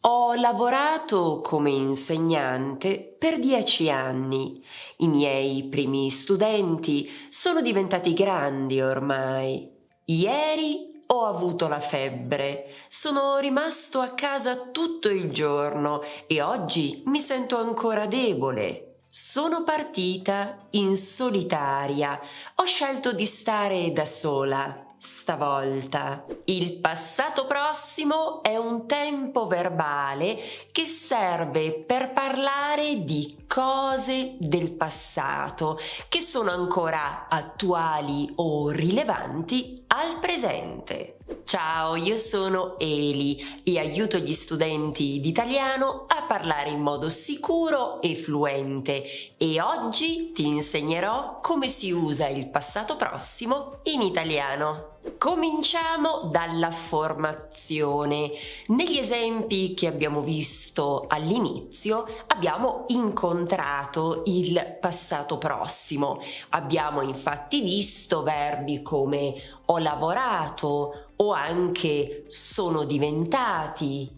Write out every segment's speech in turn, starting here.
Ho lavorato come insegnante per 10 anni. I miei primi studenti sono diventati grandi ormai. Ieri ho avuto la febbre, sono rimasto a casa tutto il giorno e oggi mi sento ancora debole. Sono partita in solitaria, ho scelto di stare da sola. Stavolta. Il passato prossimo è un tempo verbale che serve per parlare di cose del passato che sono ancora attuali o rilevanti al presente. Ciao, io sono Eli e aiuto gli studenti di italiano a parlare in modo sicuro e fluente e oggi ti insegnerò come si usa il passato prossimo in italiano. Cominciamo dalla formazione. Negli esempi che abbiamo visto all'inizio abbiamo incontrato il passato prossimo. Abbiamo infatti visto verbi come ho lavorato o anche sono diventati,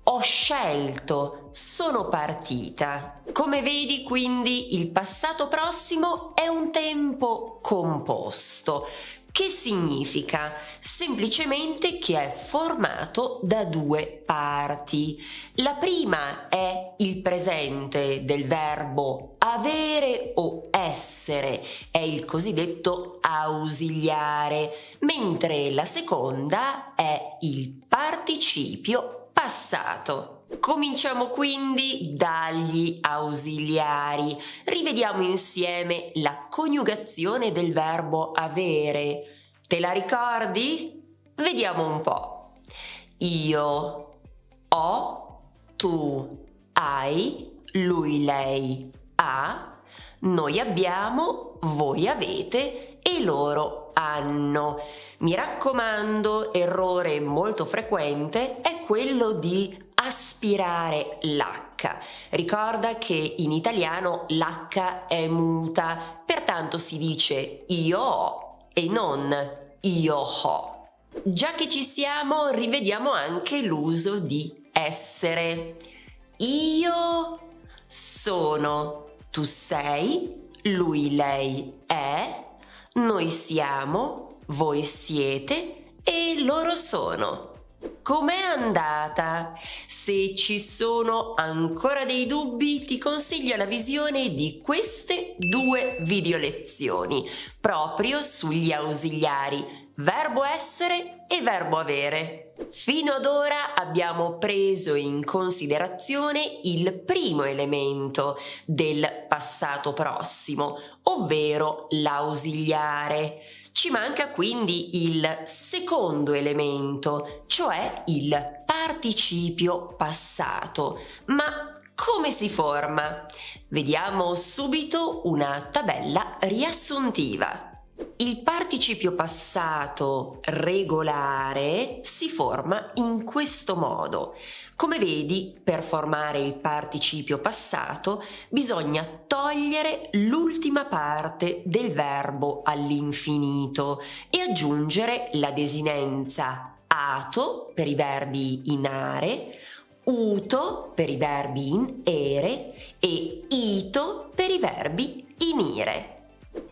ho scelto, sono partita. Come vedi, quindi, il passato prossimo è un tempo composto. Che significa? Semplicemente che è formato da due parti. La prima è il presente del verbo avere o essere, è il cosiddetto ausiliare, mentre la seconda è il participio passato. Cominciamo quindi dagli ausiliari. Rivediamo insieme la coniugazione del verbo avere. Te la ricordi? Vediamo un po'. Io ho, tu hai, lui, lei ha, noi abbiamo, voi avete e loro hanno. Mi raccomando, errore molto frequente è quello di aspirare l'H. Ricorda che in italiano l'H è muta, pertanto si dice io ho e non io ho. Già che ci siamo, rivediamo anche l'uso di essere. Io sono, tu sei, lui, lei è, noi siamo, voi siete e loro sono. Com'è andata? Se ci sono ancora dei dubbi, ti consiglio la visione di queste due video lezioni, proprio sugli ausiliari, verbo essere e verbo avere. Fino ad ora abbiamo preso in considerazione il primo elemento del passato prossimo, ovvero l'ausiliare. Ci manca quindi il secondo elemento, cioè il participio passato. Ma come si forma? Vediamo subito una tabella riassuntiva. Il participio passato regolare si forma in questo modo. Come vedi, per formare il participio passato bisogna togliere l'ultima parte del verbo all'infinito e aggiungere la desinenza ato per i verbi in are, uto per i verbi in ere e ito per i verbi in ire.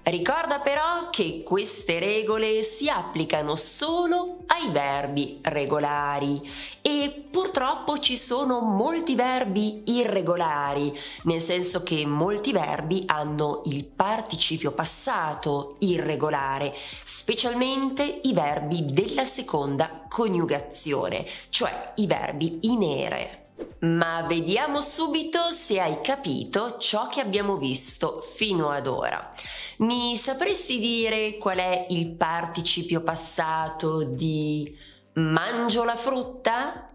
Ricorda però che queste regole si applicano solo ai verbi regolari e purtroppo ci sono molti verbi irregolari, nel senso che molti verbi hanno il participio passato irregolare, specialmente i verbi della seconda coniugazione, cioè i verbi in ere. Ma vediamo subito se hai capito ciò che abbiamo visto fino ad ora. Mi sapresti dire qual è il participio passato di mangio la frutta?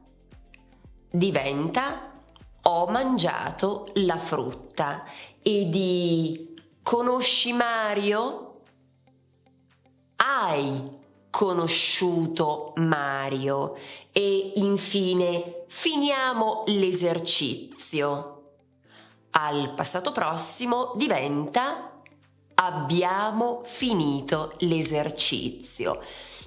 Diventa ho mangiato la frutta. E di conosci Mario? Hai conosciuto Mario. E infine finiamo l'esercizio. Al passato prossimo diventa abbiamo finito l'esercizio.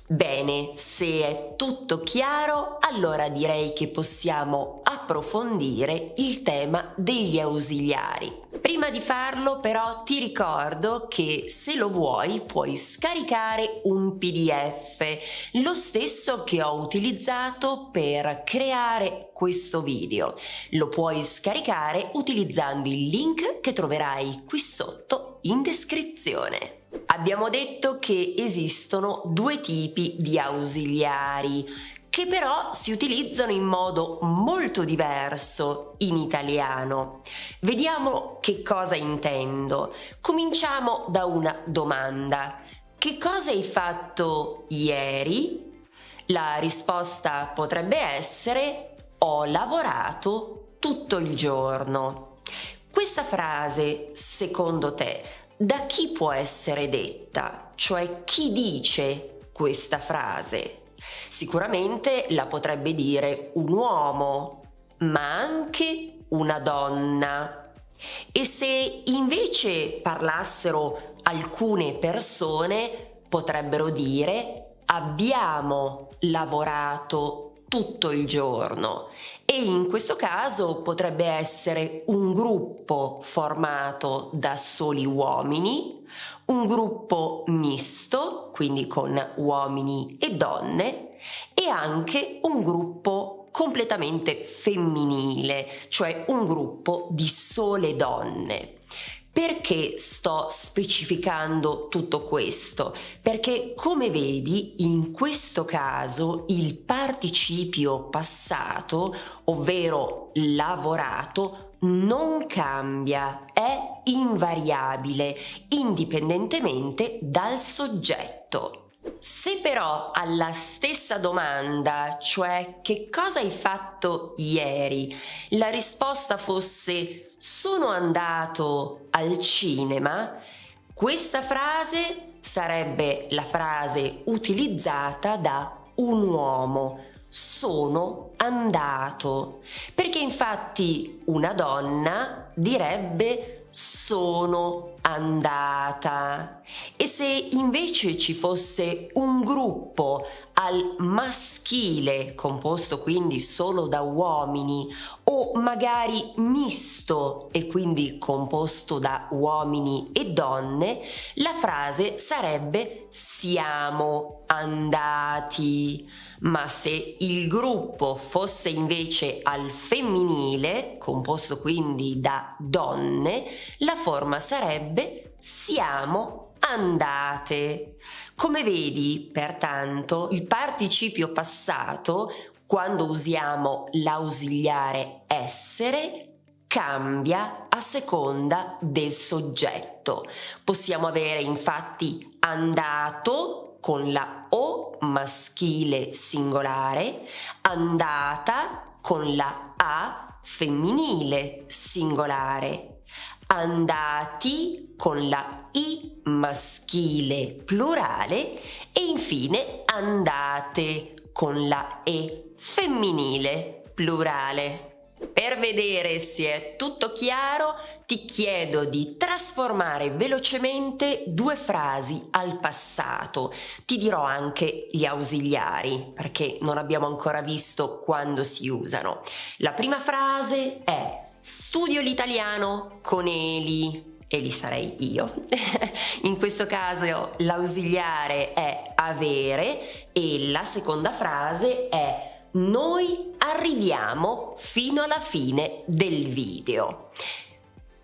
Bene, se è tutto chiaro, allora direi che possiamo approfondire il tema degli ausiliari. Prima di farlo, però, ti ricordo che se lo vuoi puoi scaricare un PDF, lo stesso che ho utilizzato per creare questo video. Lo puoi scaricare utilizzando il link che troverai qui sotto in descrizione. Abbiamo detto che esistono due tipi di ausiliari che però si utilizzano in modo molto diverso in italiano. Vediamo che cosa intendo. Cominciamo da una domanda. Che cosa hai fatto ieri? La risposta potrebbe essere: ho lavorato tutto il giorno. Questa frase, secondo te, da chi può essere detta? Cioè, chi dice questa frase? Sicuramente la potrebbe dire un uomo, ma anche una donna. E se invece parlassero alcune persone, potrebbero dire: abbiamo lavorato tutto il giorno, e in questo caso potrebbe essere un gruppo formato da soli uomini, un gruppo misto, quindi con uomini e donne, e anche un gruppo completamente femminile, cioè un gruppo di sole donne. Perché sto specificando tutto questo? Perché, come vedi, in questo caso il participio passato, ovvero lavorato, non cambia, è invariabile, indipendentemente dal soggetto. Se però alla stessa domanda, cioè che cosa hai fatto ieri, la risposta fosse sono andato al cinema, questa frase sarebbe la frase utilizzata da un uomo. Sono andato, perché infatti una donna direbbe sono andata. E se invece ci fosse un gruppo al maschile, composto quindi solo da uomini, o magari misto e quindi composto da uomini e donne, la frase sarebbe siamo andati. Ma se il gruppo fosse invece al femminile, composto quindi da donne, la forma sarebbe siamo andate. Come vedi, pertanto, il participio passato, quando usiamo l'ausiliare essere, cambia a seconda del soggetto. Possiamo avere infatti andato con la O maschile singolare, andata con la A femminile singolare, andati con la I maschile plurale e infine andate con la E femminile plurale. Per vedere se è tutto chiaro, ti chiedo di trasformare velocemente due frasi al passato. Ti dirò anche gli ausiliari, perché non abbiamo ancora visto quando si usano. La prima frase è studio l'italiano con Eli. Eli sarei io. In questo caso l'ausiliare è avere e la seconda frase è noi arriviamo fino alla fine del video.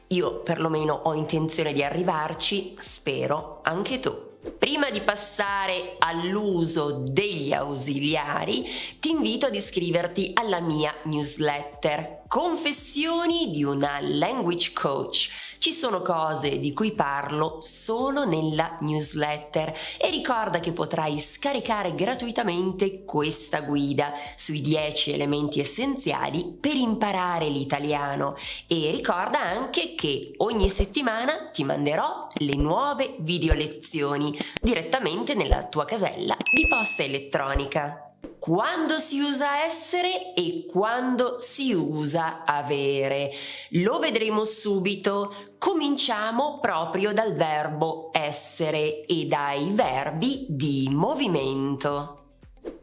Io perlomeno ho intenzione di arrivarci, spero anche tu. Prima di passare all'uso degli ausiliari, ti invito ad iscriverti alla mia newsletter Confessioni di una Language Coach. Ci sono cose di cui parlo solo nella newsletter e ricorda che potrai scaricare gratuitamente questa guida sui 10 elementi essenziali per imparare l'italiano e ricorda anche che ogni settimana ti manderò le nuove video lezioni direttamente nella tua casella di posta elettronica. Quando si usa essere e quando si usa avere. Lo vedremo subito. Cominciamo proprio dal verbo essere e dai verbi di movimento.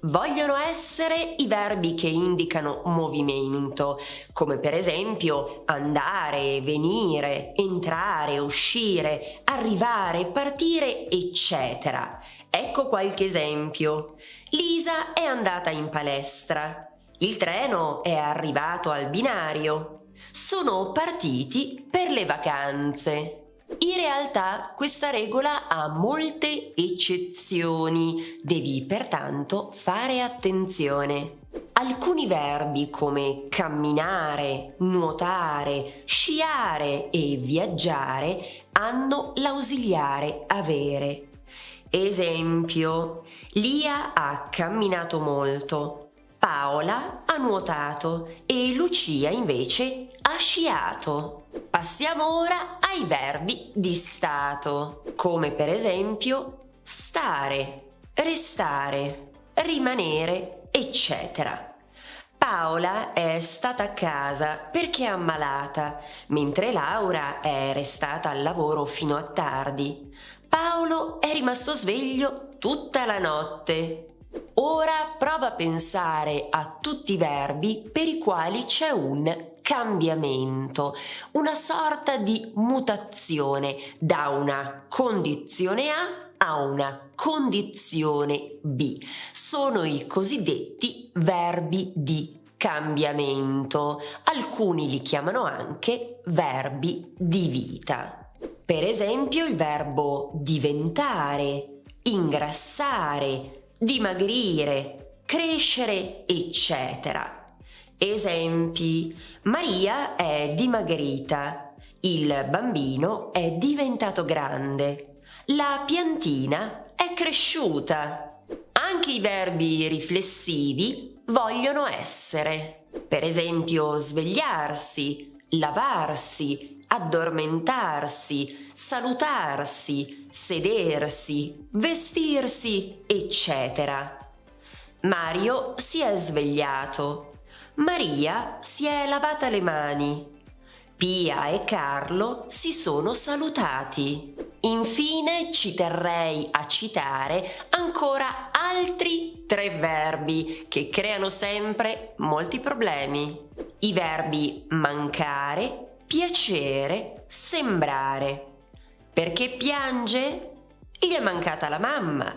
Vogliono essere i verbi che indicano movimento, come per esempio andare, venire, entrare, uscire, arrivare, partire, eccetera. Ecco qualche esempio. Lisa è andata in palestra. Il treno è arrivato al binario. Sono partiti per le vacanze. In realtà questa regola ha molte eccezioni, devi pertanto fare attenzione. Alcuni verbi come camminare, nuotare, sciare e viaggiare hanno l'ausiliare avere. Esempio, Lia ha camminato molto, Paola ha nuotato e Lucia invece ha sciato. Passiamo ora ai verbi di stato, come per esempio stare, restare, rimanere, eccetera. Paola è stata a casa perché è ammalata, mentre Laura è restata al lavoro fino a tardi. Paolo è rimasto sveglio tutta la notte. Ora prova a pensare a tutti i verbi per i quali c'è un cambiamento, una sorta di mutazione da una condizione A una condizione B. Sono i cosiddetti verbi di cambiamento. Alcuni li chiamano anche verbi di vita. Per esempio il verbo diventare, ingrassare, dimagrire, crescere, eccetera. Esempi: Maria è dimagrita, il bambino è diventato grande, la piantina è cresciuta. Anche i verbi riflessivi vogliono essere. Per esempio svegliarsi, lavarsi, addormentarsi, salutarsi, sedersi, vestirsi, eccetera. Mario si è svegliato. Maria si è lavata le mani. Pia e Carlo si sono salutati. Infine ci terrei a citare ancora altri 3 verbi che creano sempre molti problemi. I verbi mancare, piacere, sembrare. Perché piange? Gli è mancata la mamma.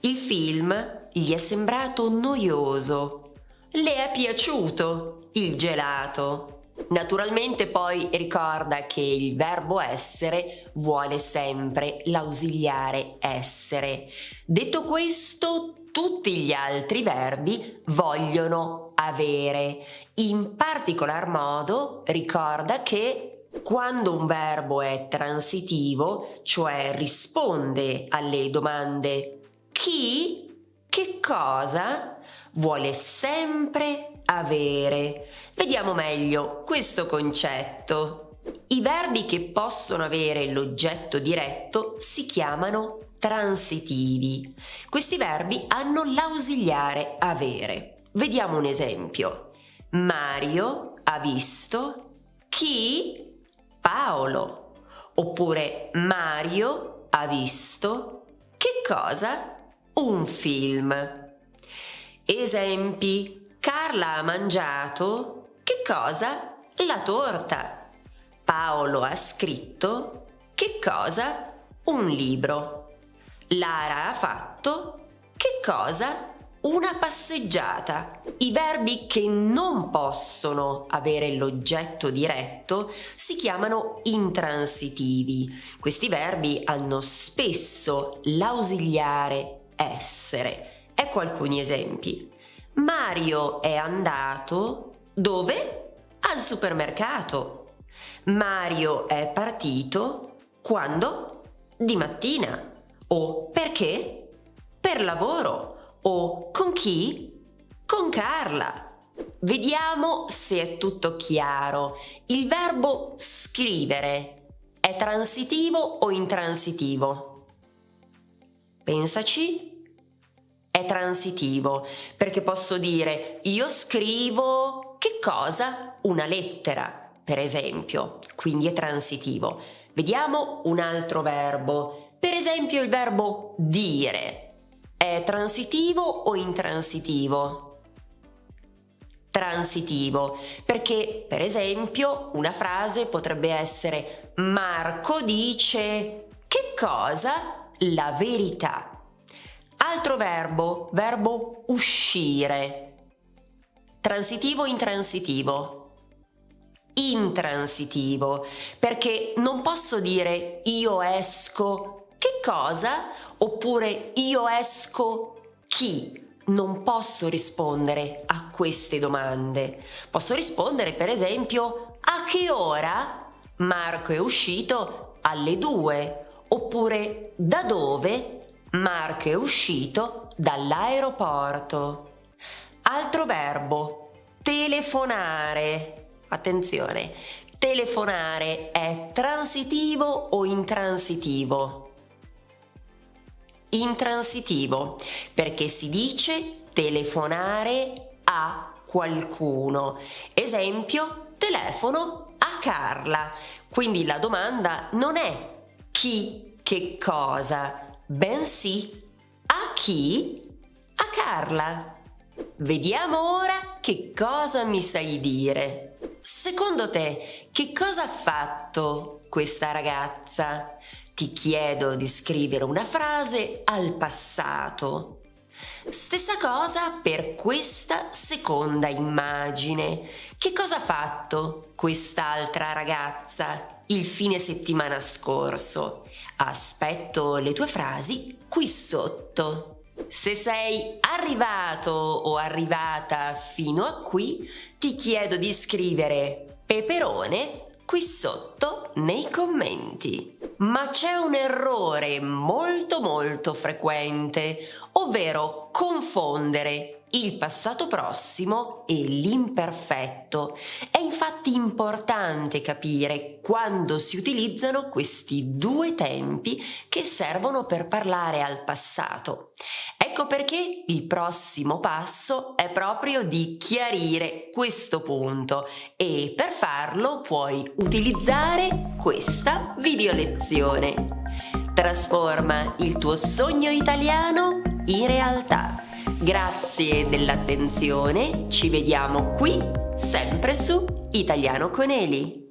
Il film gli è sembrato noioso. Le è piaciuto il gelato. Naturalmente poi ricorda che il verbo essere vuole sempre l'ausiliare essere. Detto questo, tutti gli altri verbi vogliono avere. In particolar modo ricorda che quando un verbo è transitivo, cioè risponde alle domande chi, che cosa, vuole sempre avere. Vediamo meglio questo concetto. I verbi che possono avere l'oggetto diretto si chiamano transitivi. Questi verbi hanno l'ausiliare avere. Vediamo un esempio. Mario ha visto chi? Paolo. Oppure Mario ha visto che cosa? Un film. Esempi. Carla ha mangiato che cosa? La torta. Paolo ha scritto che cosa? Un libro. Lara ha fatto che cosa? Una passeggiata. I verbi che non possono avere l'oggetto diretto si chiamano intransitivi. Questi verbi hanno spesso l'ausiliare essere. Ecco alcuni esempi. Mario è andato dove? Al supermercato. Mario è partito quando? Di mattina. O perché? Per lavoro. O con chi? Con Carla. Vediamo se è tutto chiaro. Il verbo scrivere è transitivo o intransitivo? Pensaci. è transitivo, perché posso dire io scrivo che cosa? Una lettera, per esempio, quindi è transitivo. Vediamo un altro verbo, per esempio il verbo dire. È transitivo o intransitivo? Transitivo, perché per esempio una frase potrebbe essere Marco dice che cosa? La verità. Altro verbo, verbo uscire. Transitivo o intransitivo? Intransitivo, perché non posso dire io esco che cosa? Oppure io esco chi? Non posso rispondere a queste domande. Posso rispondere per esempio a che ora? Marco è uscito alle 2. Oppure da dove? Marco è uscito dall'aeroporto. Altro verbo, telefonare. Attenzione, telefonare è transitivo o intransitivo? Intransitivo, perché si dice telefonare a qualcuno. Esempio, telefono a Carla. Quindi la domanda non è chi, che cosa, bensì a chi? A Carla. Vediamo ora che cosa mi sai dire. Secondo te, che cosa ha fatto questa ragazza? Ti chiedo di scrivere una frase al passato. Stessa cosa per questa seconda immagine. Che cosa ha fatto quest'altra ragazza il fine settimana scorso? Aspetto le tue frasi qui sotto. Se sei arrivato o arrivata fino a qui, ti chiedo di scrivere peperone qui sotto nei commenti. Ma c'è un errore molto frequente, ovvero confondere il passato prossimo e l'imperfetto. È infatti importante capire quando si utilizzano questi due tempi che servono per parlare al passato. Ecco perché il prossimo passo è proprio di chiarire questo punto e per farlo puoi utilizzare questa video lezione. Trasforma il tuo sogno italiano in realtà. Grazie dell'attenzione, ci vediamo qui, sempre su Italiano con Eli.